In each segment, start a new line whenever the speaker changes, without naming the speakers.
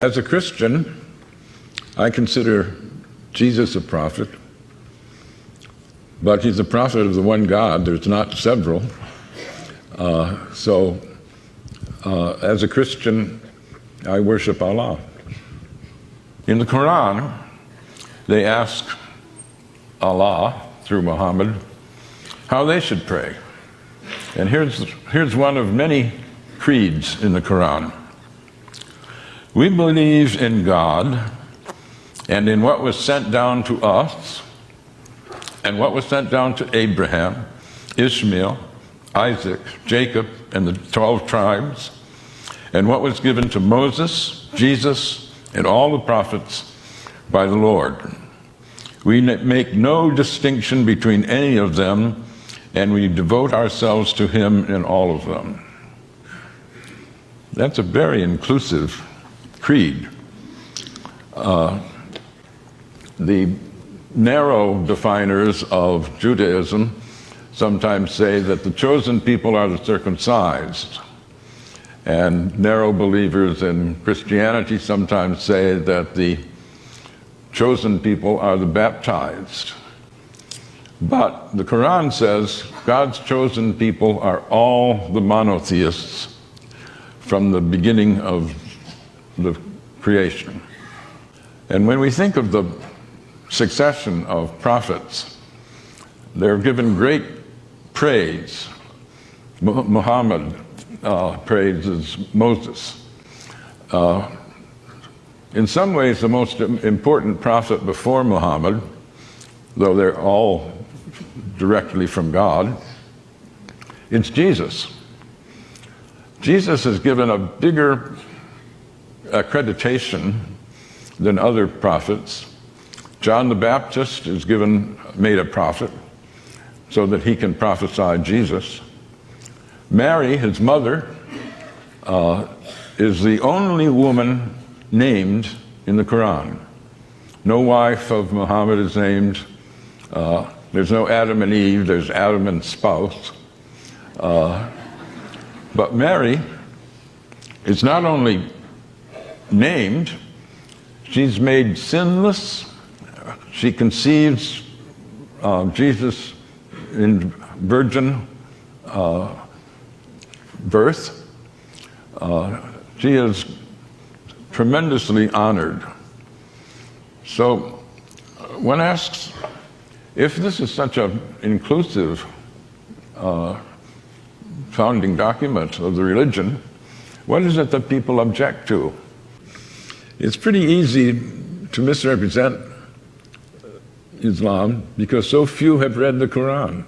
As a Christian, I consider Jesus a prophet, but he's a prophet of the one God. There's not several. As a Christian, I worship Allah. In the Quran, they ask Allah, through Muhammad, how they should pray. And here's one of many creeds in the Quran. We believe in God and in what was sent down to us and what was sent down to Abraham, Ishmael, Isaac, Jacob, and the 12 tribes, and what was given to Moses, Jesus, and all the prophets by the Lord. We make no distinction between any of them, and we devote ourselves to him in all of them. That's a very inclusive creed. The narrow definers of Judaism sometimes say that the chosen people are the circumcised, and narrow believers in Christianity sometimes say that the chosen people are the baptized. But the Quran says God's chosen people are all the monotheists from the beginning of the creation. And when we think of the succession of prophets, they're given great praise. Muhammad praises Moses. In some ways, the most important prophet before Muhammad, though they're all directly from God, it's Jesus. Jesus is given a bigger accreditation than other prophets. John the Baptist is made a prophet so that he can prophesy Jesus. Mary, his mother, is the only woman named in the Quran. No wife of Muhammad is named. There's no Adam and Eve, there's Adam and spouse. But Mary is not only named, she's made sinless. She conceives Jesus in virgin birth. She is tremendously honored. So one asks, if this is such an inclusive founding document of the religion, what is it that people object to? It's pretty easy to misrepresent Islam because so few have read the Quran.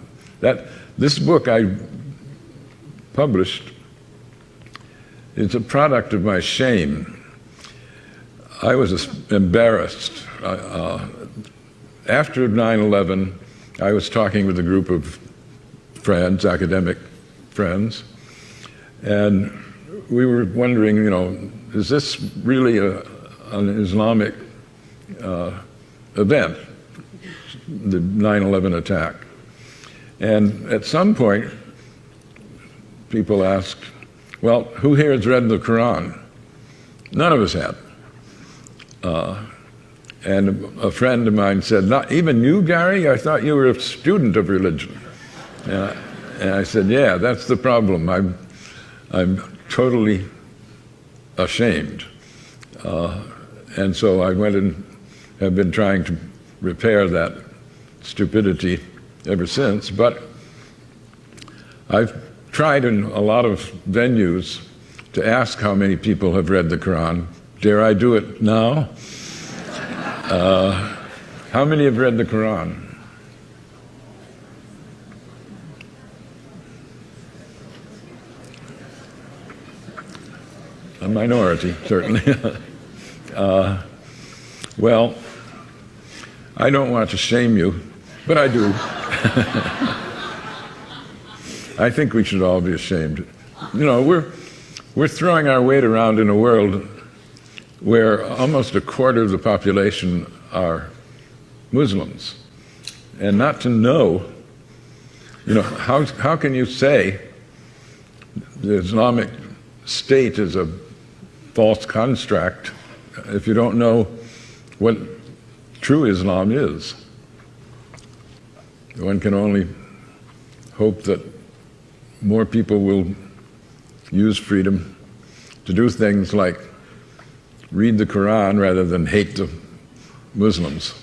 This book I published is a product of my shame. I was embarrassed. After 9/11, I was talking with a group of friends, academic friends, and we were wondering, is this really an Islamic event, the 9/11 attack? And at some point, people asked, well, who here has read the Quran? None of us had. And a friend of mine said, not even you, Gary? I thought you were a student of religion. And I said, yeah, that's the problem. I'm totally ashamed. And so I went and have been trying to repair that stupidity ever since. But I've tried in a lot of venues to ask how many people have read the Quran. Dare I do it now? How many have read the Quran? A minority, certainly. Well, I don't want to shame you, but I do. I think we should all be ashamed. We're throwing our weight around in a world where almost a quarter of the population are Muslims. And not to know, how can you say the Islamic State is a false construct if you don't know what true Islam is. One can only hope that more people will use freedom to do things like read the Quran rather than hate the Muslims.